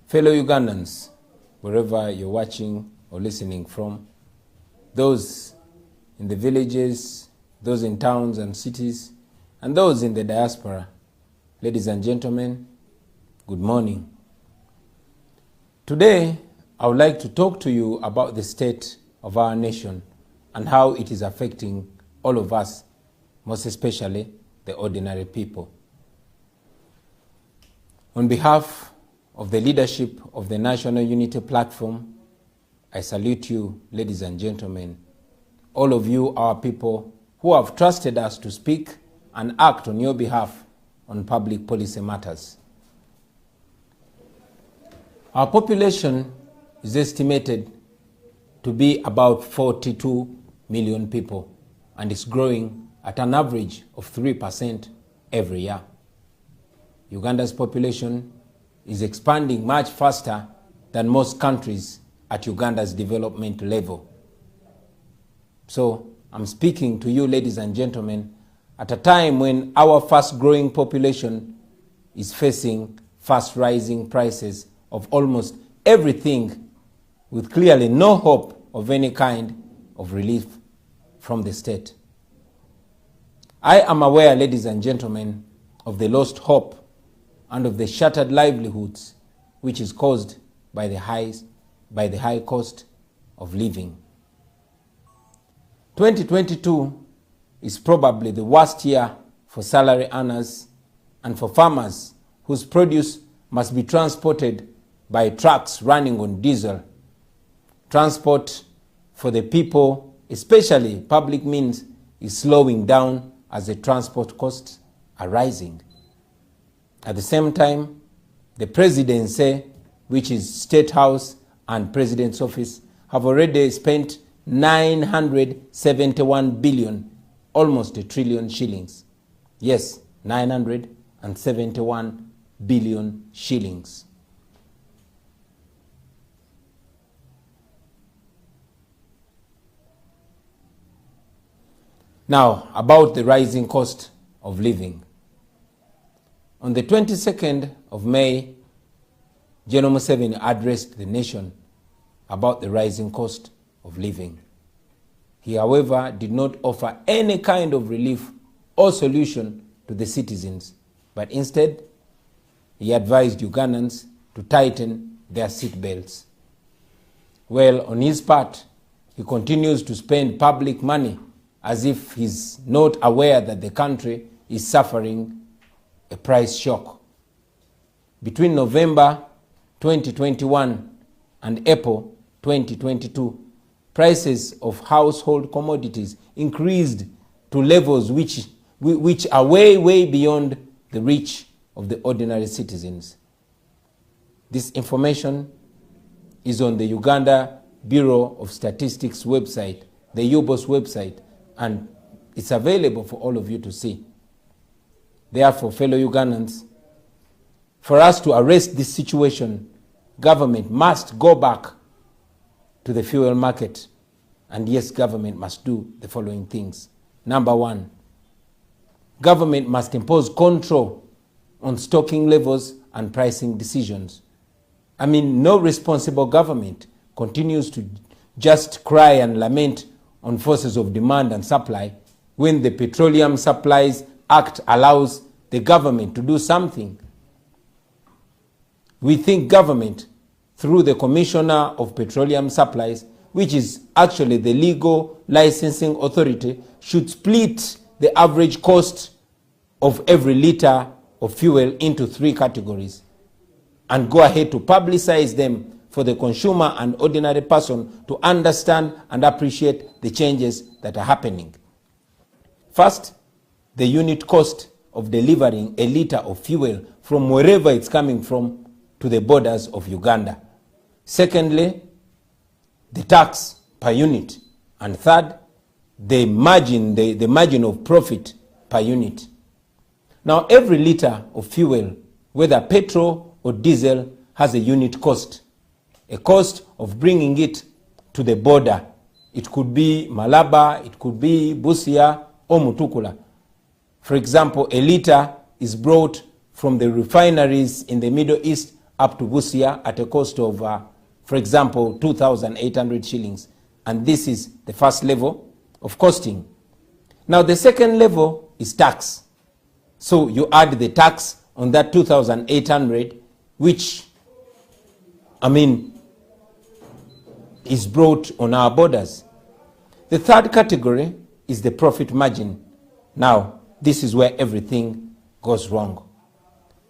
Fellow Ugandans, wherever you're watching or listening from, those in the villages, those in towns and cities, and those in the diaspora, ladies and gentlemen, good morning. Today, I would like to talk to you about the state of our nation and how it is affecting all of us, most especially the ordinary people. On behalf of the leadership of the National Unity Platform, I salute you, ladies and gentlemen, all of you, our people, who have trusted us to speak and act on your behalf on public policy matters. Our population is estimated to be about 42 million people and is growing at an average of 3% every year. Uganda's population is expanding much faster than most countries at Uganda's development level. So I'm speaking to you, ladies and gentlemen, at a time when our fast-growing population is facing fast-rising prices of almost everything, with clearly no hope of any kind of relief from the state. I am aware, ladies and gentlemen, of the lost hope and of the shattered livelihoods which is caused by the high cost of living. 2022 is probably the worst year for salary earners and for farmers whose produce must be transported by trucks running on diesel. Transport for the people, especially public means, is slowing down as the transport costs are rising. At the same time, the Presidency, which is State House and President's Office, have already spent 971 billion, almost 1 trillion shillings. Yes, 971 billion shillings. Now, about the rising cost of living. On the 22nd of May, General Museveni addressed the nation about the rising cost of living. He, however, did not offer any kind of relief or solution to the citizens, but instead, he advised Ugandans to tighten their seatbelts. Well, on his part, he continues to spend public money as if he's not aware that the country is suffering a price shock. Between November 2021 and April 2022, prices of household commodities increased to levels which are way beyond the reach of the ordinary citizens. This information is on the Uganda Bureau of Statistics website, the UBOS website, and it's available for all of you to see. Therefore, fellow Ugandans, for us to arrest this situation, government must go back to the fuel market. And yes, government must do the following things. Number one, government must impose control on stocking levels and pricing decisions. I mean, no responsible government continues to just cry and lament on forces of demand and supply when the Petroleum Supplies Act allows the government to do something. We think government, through the Commissioner of Petroleum Supplies, which is actually the legal licensing authority, should split the average cost of every liter of fuel into 3 categories and go ahead to publicize them for the consumer and ordinary person to understand and appreciate the changes that are happening. First, the unit cost of delivering a liter of fuel from wherever it's coming from to the borders of Uganda. Secondly, the tax per unit. And third, the margin of profit per unit. Now, every liter of fuel, whether petrol or diesel, has a unit cost. A cost of bringing it to the border. It could be Malaba, it could be Busia or Mutukula. For example, a liter is brought from the refineries in the Middle East up to Busia at a cost of, for example, 2,800 shillings. And this is the first level of costing. Now, the second level is tax. So you add the tax on that 2,800, which, is brought on our borders. The third category is the profit margin. Now, this is where everything goes wrong.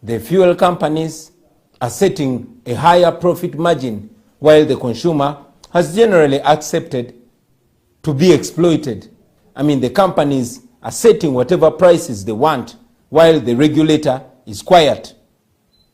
The fuel companies are setting a higher profit margin, while the consumer has generally accepted to be exploited. The companies are setting whatever prices they want, while the regulator is quiet.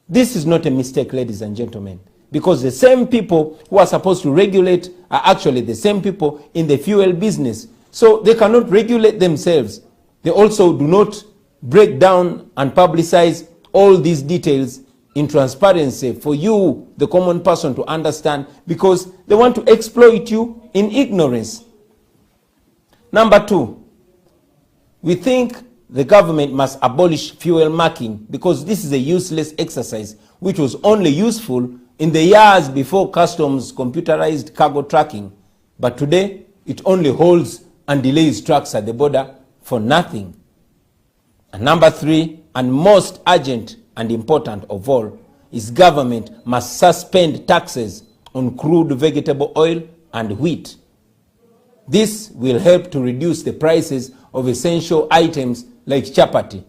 This is not a mistake, ladies and gentlemen, because the same people who are supposed to regulate are actually the same people in the fuel business. So they cannot regulate themselves. They also do not break down and publicize all these details in transparency for you, the common person, to understand, because they want to exploit you in ignorance. Number two, we think the government must abolish fuel marking, because this is a useless exercise which was only useful in the years before customs computerized cargo tracking. But today, it only holds and delays trucks at the border for nothing. And number three, and most urgent and important of all, is government must suspend taxes on crude vegetable oil and wheat. This will help to reduce the prices of essential items like chapati.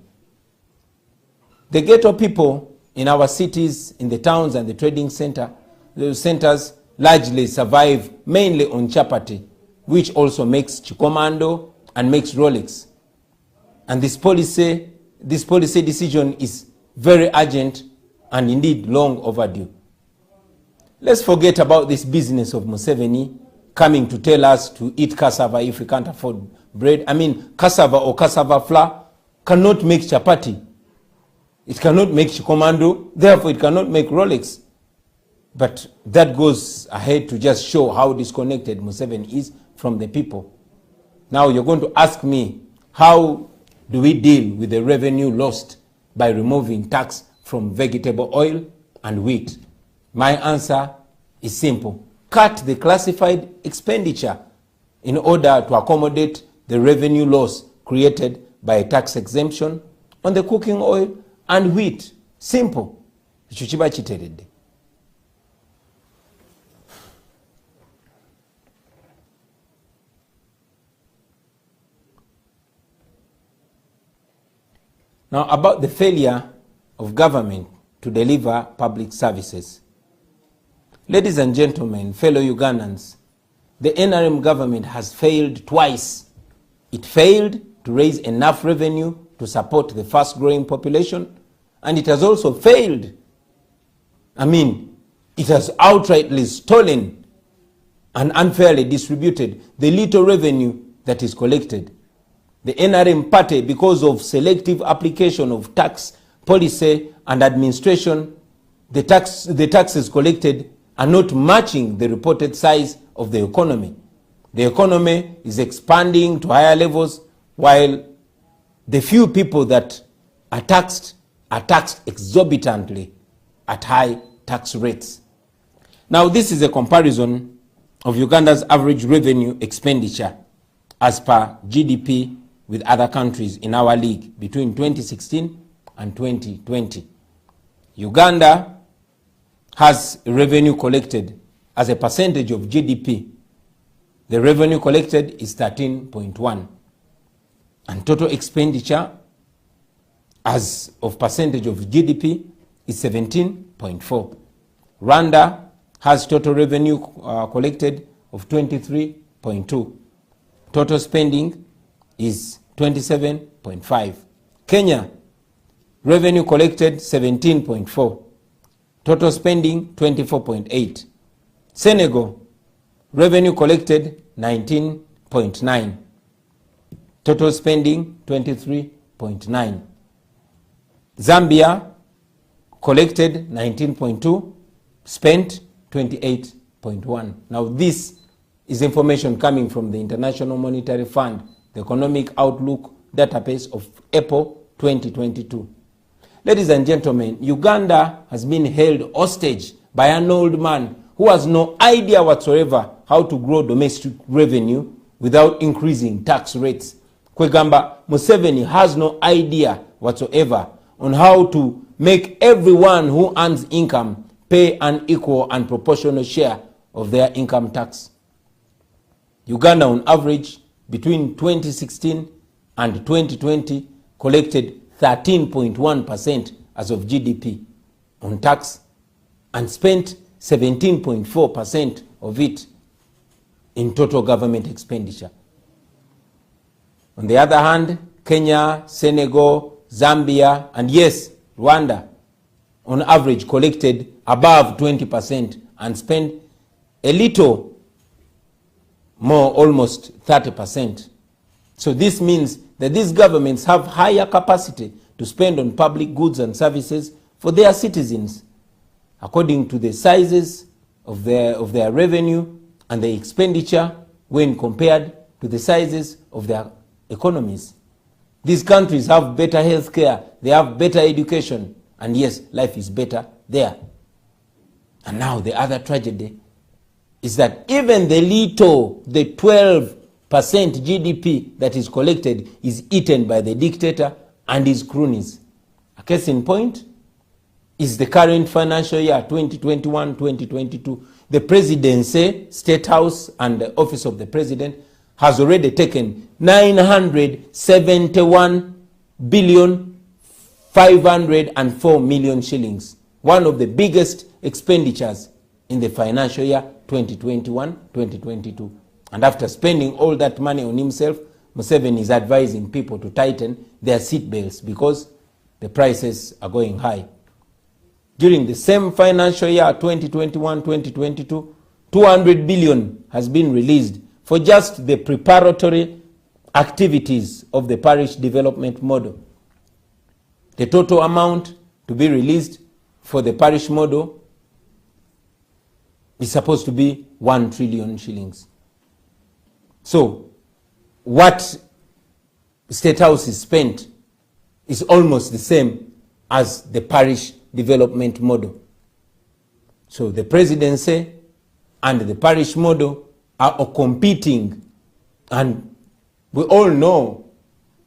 The ghetto people in our cities, in the towns and the trading centers largely survive mainly on chapati, which also makes chikomando and makes Rolex. And this policy decision is very urgent and indeed long overdue. Let's forget about this business of Museveni coming to tell us to eat cassava if we can't afford bread. Cassava or cassava flour cannot make chapati. It cannot make chikomando, therefore it cannot make Rolex. But that goes ahead to just show how disconnected Museveni is from the people. Now you're going to ask me, how do we deal with the revenue lost by removing tax from vegetable oil and wheat? My answer is simple. Cut the classified expenditure in order to accommodate the revenue loss created by a tax exemption on the cooking oil and wheat. Simple. Now, about the failure of government to deliver public services. Ladies and gentlemen, fellow Ugandans, the NRM government has failed twice. It failed to raise enough revenue to support the fast-growing population, and it has also failed. It has outrightly stolen and unfairly distributed the little revenue that is collected. The NRM party, because of selective application of tax policy and administration, the taxes collected are not matching the reported size of the economy. The economy is expanding to higher levels, while the few people that are taxed exorbitantly at high tax rates. Now, this is a comparison of Uganda's average revenue expenditure as per GDP with other countries in our league between 2016 and 2020. Uganda has revenue collected as a percentage of GDP. The revenue collected is 13.1%. And total expenditure as of percentage of GDP is 17.4%. Rwanda has total revenue collected of 23.2%. Total spending is 27.5%. Kenya, revenue collected 17.4%. Total spending 24.8%. Senegal, revenue collected 19.9%. Total spending 23.9%. Zambia collected 19.2%, spent 28.1%. Now this is information coming from the International Monetary Fund, the Economic Outlook database of April 2022. Ladies and gentlemen, Uganda has been held hostage by an old man who has no idea whatsoever how to grow domestic revenue without increasing tax rates. Kwegamba Museveni has no idea whatsoever on how to make everyone who earns income pay an equal and proportional share of their income tax. Uganda, on average, between 2016 and 2020, collected 13.1% as of GDP on tax and spent 17.4% of it in total government expenditure. On the other hand, Kenya, Senegal, Zambia, and yes, Rwanda, on average, collected above 20% and spent a little more, almost 30%. So this means that these governments have higher capacity to spend on public goods and services for their citizens, according to the sizes of their revenue and the expenditure when compared to the sizes of their economies. These countries have better health care, they have better education, and yes, life is better there. And now the other tragedy is that even the 12% GDP that is collected is eaten by the dictator and his cronies. A case in point is the current financial year 2021-2022. The Presidency, State House, and the Office of the President has already taken 971,504,000,000 shillings, one of the biggest expenditures in the financial year 2021-2022. And after spending all that money on himself, Museveni is advising people to tighten their seatbelts because the prices are going high. During the same financial year 2021-2022, 200 billion has been released for just the preparatory activities of the parish development model. The total amount to be released for the parish model is supposed to be 1 trillion shillings. So what State House is spent is almost the same as the parish development model. So the Presidency and the parish model are competing, and we all know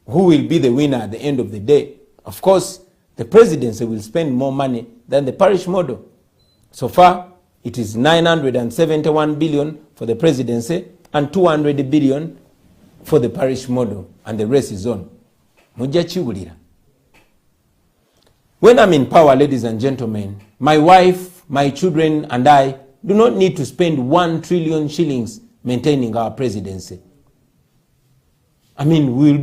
who will be the winner at the end of the day. Of course, the Presidency will spend more money than the parish model. So far, it is 971 billion for the Presidency and 200 billion for the parish model, and the rest is on. When I'm in power, ladies and gentlemen, my wife, my children, and I do not need to spend 1 trillion shillings maintaining our presidency. I mean, we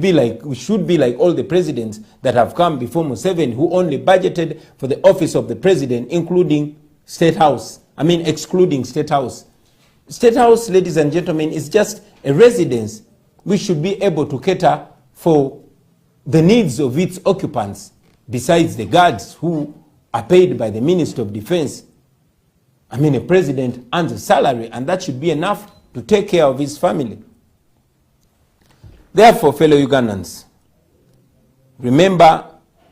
should be like all the presidents that have come before Museveni, who only budgeted for the office of the president, excluding State House. State House, ladies and gentlemen, is just a residence. We should be able to cater for the needs of its occupants, besides the guards who are paid by the Minister of Defense. I mean, a president earns a salary, and that should be enough to take care of his family. Therefore, fellow Ugandans, remember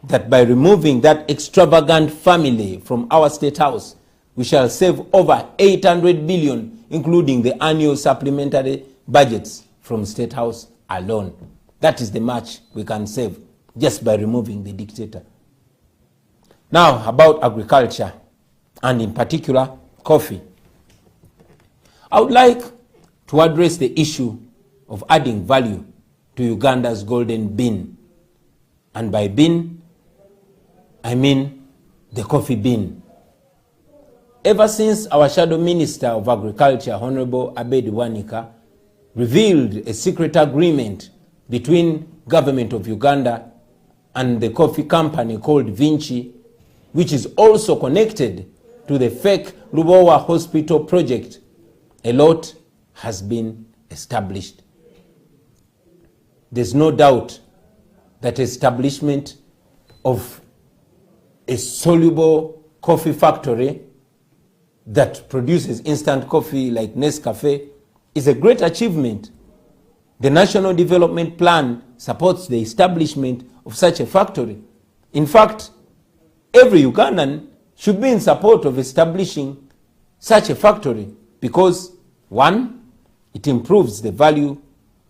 that by removing that extravagant family from our State House, we shall save over 800 billion, including the annual supplementary budgets from State House alone. That is the much we can save just by removing the dictator. Now, about agriculture, and in particular, coffee. I would like to address the issue of adding value to Uganda's golden bean. And by bean, I mean the coffee bean. Ever since our Shadow Minister of Agriculture, Honorable Abedi Wanika, revealed a secret agreement between government of Uganda and the coffee company called Vinci, which is also connected to the fake Lubowa Hospital project, a lot has been established. There's no doubt that establishment of a soluble coffee factory that produces instant coffee like Nescafe is a great achievement. The National Development Plan supports the establishment of such a factory. In fact, every Ugandan should be in support of establishing such a factory because, one, it improves the value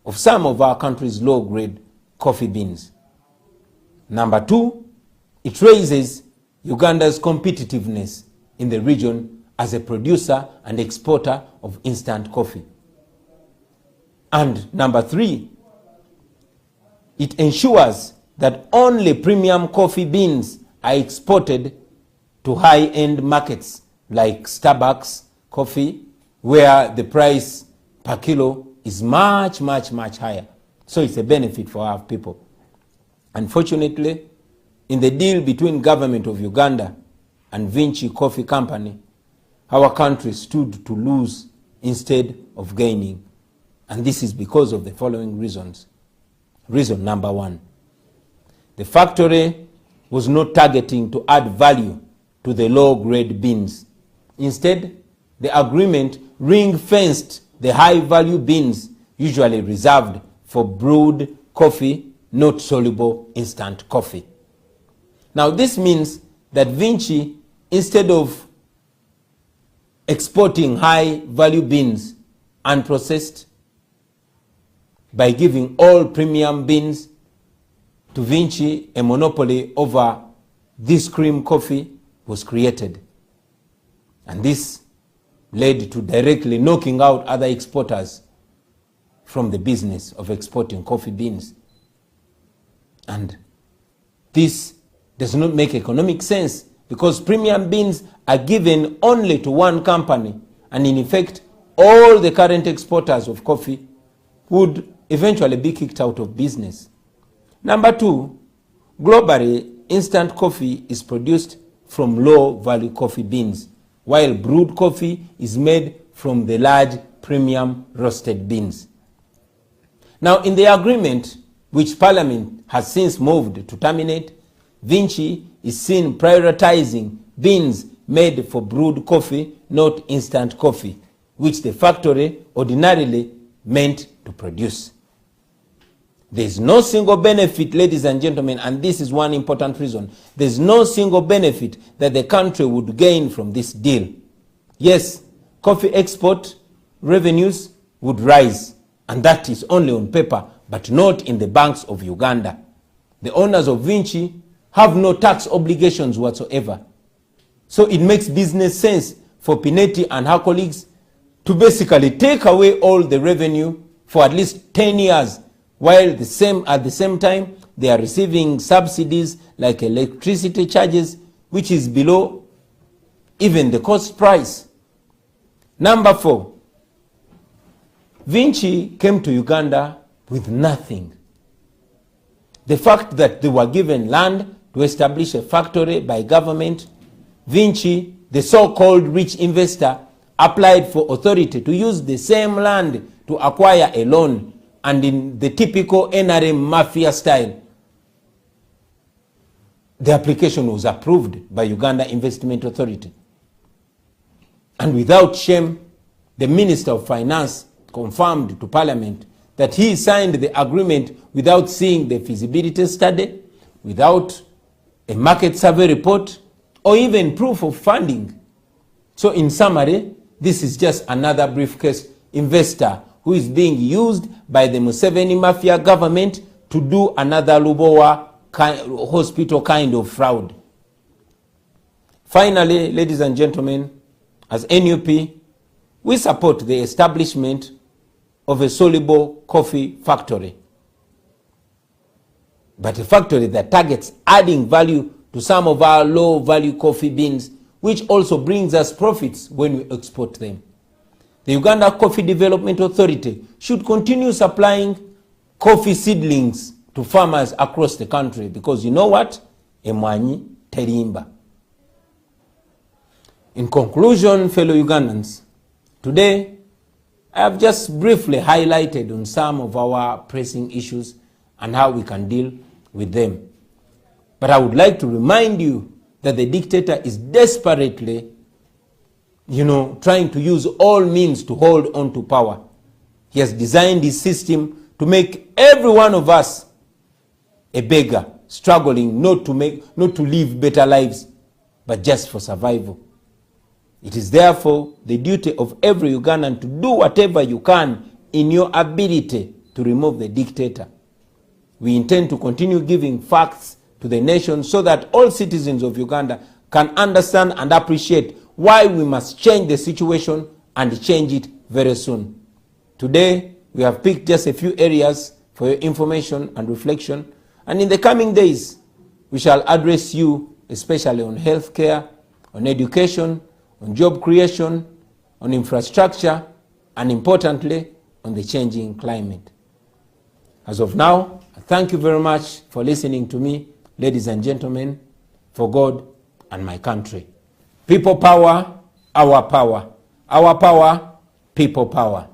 of some of our country's low-grade coffee beans. Number two, it raises Uganda's competitiveness in the region as a producer and exporter of instant coffee. And number three, it ensures that only premium coffee beans are exported to high-end markets like Starbucks coffee, where the price per kilo is much higher. So it's a benefit for our people. Unfortunately, in the deal between government of Uganda and Vinci Coffee Company, our country stood to lose instead of gaining. And this is because of the following reasons. Reason number one, the factory was not targeting to add value to the low-grade beans. Instead, the agreement ring-fenced the high-value beans usually reserved for brewed coffee, not soluble instant coffee. Now this means that Vinci, instead of exporting high-value beans unprocessed by giving all premium beans to Vinci, a monopoly over this cream coffee was created. And this led to directly knocking out other exporters from the business of exporting coffee beans. And this does not make economic sense because premium beans are given only to one company, and in effect, all the current exporters of coffee would eventually be kicked out of business. Number two, globally, instant coffee is produced from low-value coffee beans, while brewed coffee is made from the large premium roasted beans. Now, in the agreement, which Parliament has since moved to terminate, Vinci is seen prioritizing beans made for brewed coffee, not instant coffee, which the factory ordinarily meant to produce. There is no single benefit, ladies and gentlemen, and this is one important reason. There is no single benefit that the country would gain from this deal. Yes, coffee export revenues would rise, and that is only on paper, but not in the banks of Uganda. The owners of Vinci have no tax obligations whatsoever. So it makes business sense for Pinetti and her colleagues to basically take away all the revenue for at least 10 years, while at the same time they are receiving subsidies like electricity charges, which is below even the cost price. Number four, Vinci came to Uganda with nothing. The fact that they were given land to establish a factory by government, Vinci, the so-called rich investor, applied for authority to use the same land to acquire a loan, and in the typical NRM mafia style, the application was approved by Uganda Investment Authority. And without shame, the Minister of Finance confirmed to Parliament that he signed the agreement without seeing the feasibility study, without a market survey report, or even proof of funding. So in summary, this is just another briefcase investor who is being used by the Museveni mafia government to do another Lubowa hospital kind of fraud. Finally, ladies and gentlemen, as NUP, we support the establishment of a soluble coffee factory, but a factory that targets adding value to some of our low-value coffee beans, which also brings us profits when we export them. The Uganda Coffee Development Authority should continue supplying coffee seedlings to farmers across the country, because you know what? Emwanyi terimba. In conclusion, fellow Ugandans, today I have just briefly highlighted on some of our pressing issues and how we can deal with them. But I would like to remind you that the dictator is desperately, trying to use all means to hold on to power. He has designed his system to make every one of us a beggar, struggling not to live better lives but just for survival. It is therefore the duty of every Ugandan to do whatever you can in your ability to remove the dictator. We intend to continue giving facts to the nation so that all citizens of Uganda can understand and appreciate why we must change the situation and change it very soon. Today, we have picked just a few areas for your information and reflection, and in the coming days, we shall address you especially on healthcare, on education, on job creation, on infrastructure, and importantly, on the changing climate. As of now, I thank you very much for listening to me, ladies and gentlemen, for God and my country. People power, our power. Our power, people power.